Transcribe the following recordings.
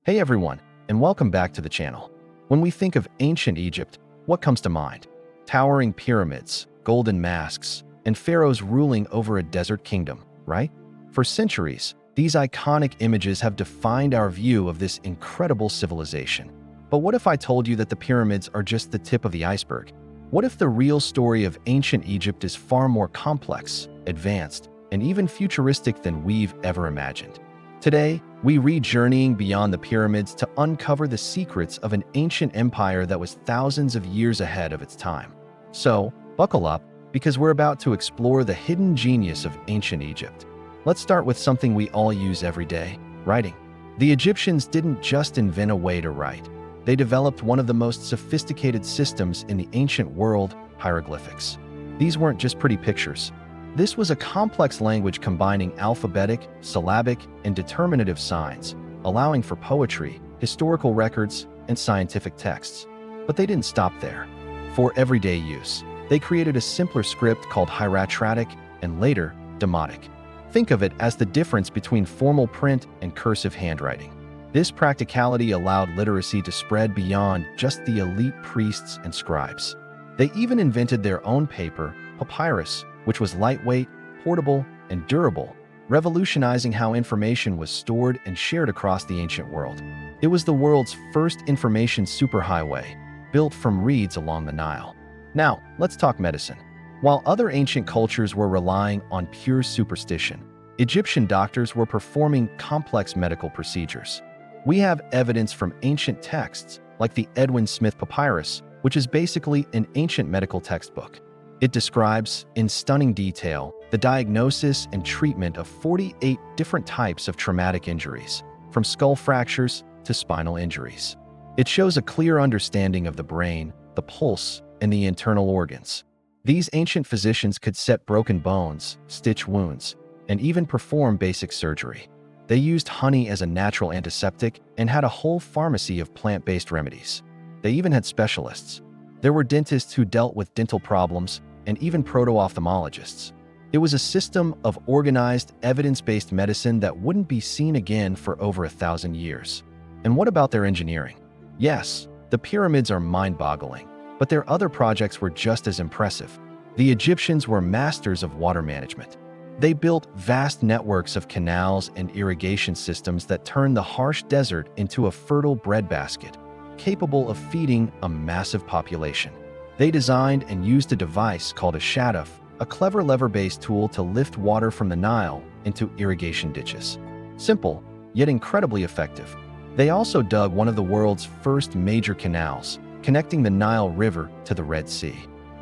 Hey everyone, and welcome back to the channel. When we think of ancient Egypt, what comes to mind? Towering pyramids, golden masks, and pharaohs ruling over a desert kingdom, right? For centuries, these iconic images have defined our view of this incredible civilization. But what if I told you that the pyramids are just the tip of the iceberg? What if the real story of ancient Egypt is far more complex, advanced, and even futuristic than we've ever imagined? Today, we read Journeying Beyond the Pyramids to uncover the secrets of an ancient empire that was thousands of years ahead of its time. So, buckle up, because we're about to explore the hidden genius of ancient Egypt. Let's start with something we all use every day: writing. The Egyptians didn't just invent a way to write. They developed one of the most sophisticated systems in the ancient world: hieroglyphics. These weren't just pretty pictures. This was a complex language combining alphabetic, syllabic, and determinative signs, allowing for poetry, historical records, and scientific texts. But they didn't stop there. For everyday use, they created a simpler script called hieratic and later demotic. Think of it as the difference between formal print and cursive handwriting. This practicality allowed literacy to spread beyond just the elite priests and scribes. They even invented their own paper, papyrus, which was lightweight, portable, and durable, revolutionizing how information was stored and shared across the ancient world. It was the world's first information superhighway, built from reeds along the Nile. Now, let's talk medicine. While other ancient cultures were relying on pure superstition, Egyptian doctors were performing complex medical procedures. We have evidence from ancient texts, like the Edwin Smith Papyrus, which is basically an ancient medical textbook. It describes, in stunning detail, the diagnosis and treatment of 48 different types of traumatic injuries, from skull fractures to spinal injuries. It shows a clear understanding of the brain, the pulse, and the internal organs. These ancient physicians could set broken bones, stitch wounds, and even perform basic surgery. They used honey as a natural antiseptic and had a whole pharmacy of plant-based remedies. They even had specialists. There were dentists who dealt with dental problems, and even proto-ophthalmologists. It was a system of organized, evidence-based medicine that wouldn't be seen again for over 1,000 years. And what about their engineering? Yes, the pyramids are mind-boggling, but their other projects were just as impressive. The Egyptians were masters of water management. They built vast networks of canals and irrigation systems that turned the harsh desert into a fertile breadbasket, capable of feeding a massive population. They designed and used a device called a shaduf, a clever lever-based tool to lift water from the Nile into irrigation ditches. Simple, yet incredibly effective. They also dug one of the world's first major canals, connecting the Nile River to the Red Sea.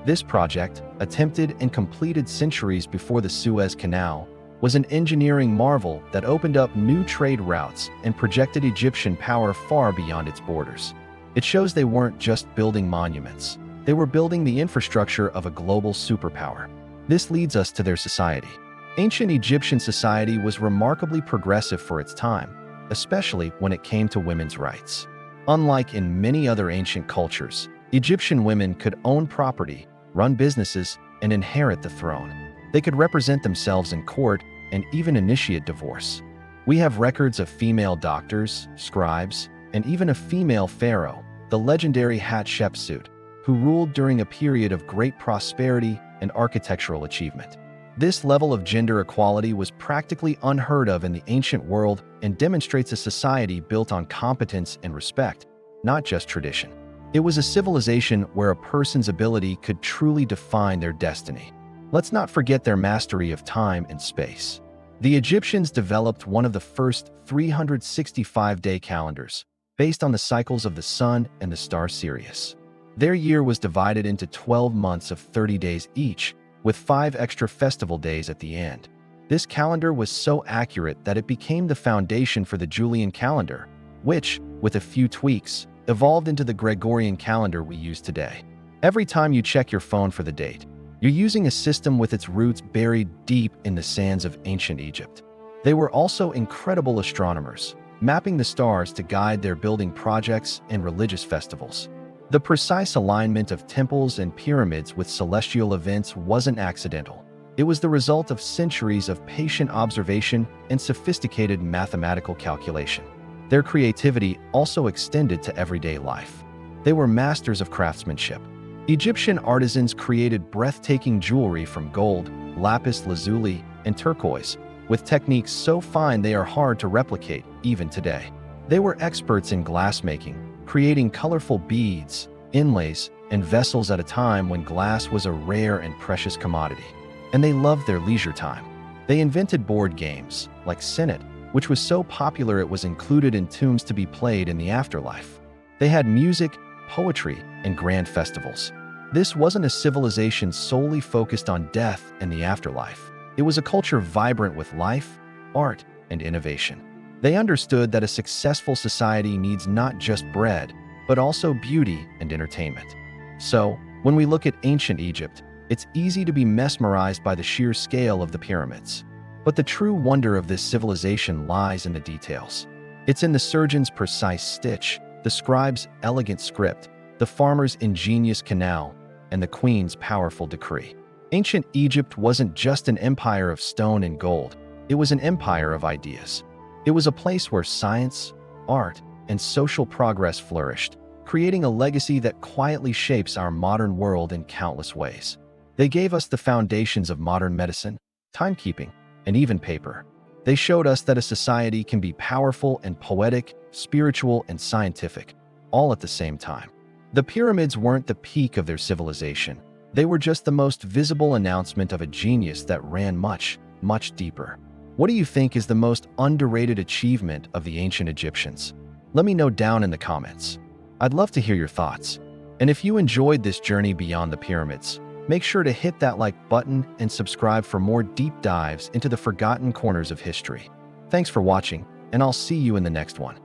This project, attempted and completed centuries before the Suez Canal, was an engineering marvel that opened up new trade routes and projected Egyptian power far beyond its borders. It shows they weren't just building monuments. They were building the infrastructure of a global superpower. This leads us to their society. Ancient Egyptian society was remarkably progressive for its time, especially when it came to women's rights. Unlike in many other ancient cultures, Egyptian women could own property, run businesses, and inherit the throne. They could represent themselves in court and even initiate divorce. We have records of female doctors, scribes, and even a female pharaoh, the legendary Hatshepsut, who ruled during a period of great prosperity and architectural achievement. This level of gender equality was practically unheard of in the ancient world and demonstrates a society built on competence and respect, not just tradition. It was a civilization where a person's ability could truly define their destiny. Let's not forget their mastery of time and space. The Egyptians developed one of the first 365-day calendars, based on the cycles of the sun and the star Sirius. Their year was divided into 12 months of 30 days each, with 5 extra festival days at the end. This calendar was so accurate that it became the foundation for the Julian calendar, which, with a few tweaks, evolved into the Gregorian calendar we use today. Every time you check your phone for the date, you're using a system with its roots buried deep in the sands of ancient Egypt. They were also incredible astronomers, mapping the stars to guide their building projects and religious festivals. The precise alignment of temples and pyramids with celestial events wasn't accidental. It was the result of centuries of patient observation and sophisticated mathematical calculation. Their creativity also extended to everyday life. They were masters of craftsmanship. Egyptian artisans created breathtaking jewelry from gold, lapis lazuli, and turquoise, with techniques so fine they are hard to replicate even today. They were experts in glassmaking, creating colorful beads, inlays, and vessels at a time when glass was a rare and precious commodity. And they loved their leisure time. They invented board games, like Senet, which was so popular it was included in tombs to be played in the afterlife. They had music, poetry, and grand festivals. This wasn't a civilization solely focused on death and the afterlife. It was a culture vibrant with life, art, and innovation. They understood that a successful society needs not just bread, but also beauty and entertainment. So, when we look at ancient Egypt, it's easy to be mesmerized by the sheer scale of the pyramids. But the true wonder of this civilization lies in the details. It's in the surgeon's precise stitch, the scribe's elegant script, the farmer's ingenious canal, and the queen's powerful decree. Ancient Egypt wasn't just an empire of stone and gold, it was an empire of ideas. It was a place where science, art, and social progress flourished, creating a legacy that quietly shapes our modern world in countless ways. They gave us the foundations of modern medicine, timekeeping, and even paper. They showed us that a society can be powerful and poetic, spiritual and scientific, all at the same time. The pyramids weren't the peak of their civilization. They were just the most visible announcement of a genius that ran much, much deeper. What do you think is the most underrated achievement of the ancient Egyptians? Let me know down in the comments. I'd love to hear your thoughts. And if you enjoyed this journey beyond the pyramids, make sure to hit that like button and subscribe for more deep dives into the forgotten corners of history. Thanks for watching, and I'll see you in the next one.